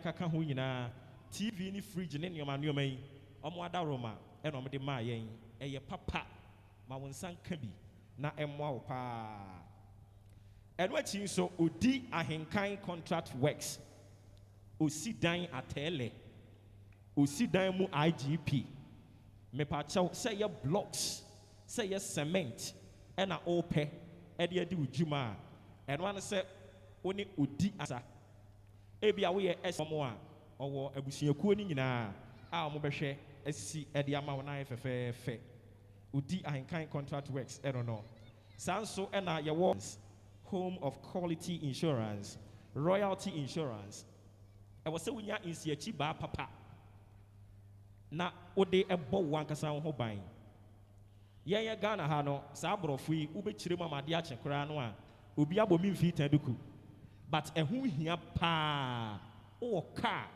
kaka ho nyina TV ni fridge ne nneɛma nneɛma yi ɔmo ada roma ɛna ɔmo de maa yɛn ɛyɛ papa ma wɔn nsa nka bi na ɛmoa wo paa ɛno akyi nso odi Ahenkan contract works osi dan atɛɛlɛ osi dan mu IGP mepakyɛw sɛ yɛ blocks sɛ yɛ cement ɛna ɔpɛ ɛde adi udwuma a ɛno ano sɛ wone odi asa ebi a woyɛ ɛsɔmo a ɔwɔ abusuakuo ni nyinaa a ɔmo bɛhwɛ asi ɛde ama wɔn ayɛ fɛfɛɛfɛ odi Ahenkan contract works ɛno no saa nso ɛna yɛwɔ home of quality insurance royalty insurance ɛwɔ sɛ wonya nsiakyi baa papa na wode ɛbɔ wo ankasa ho ban yɛyɛ Ghana ha no saa aborɔfo yi wobɛkyerɛ mu amade akye koraa no a obi abɔ mi mfii tan duku but ɛho hia paa wowɔ car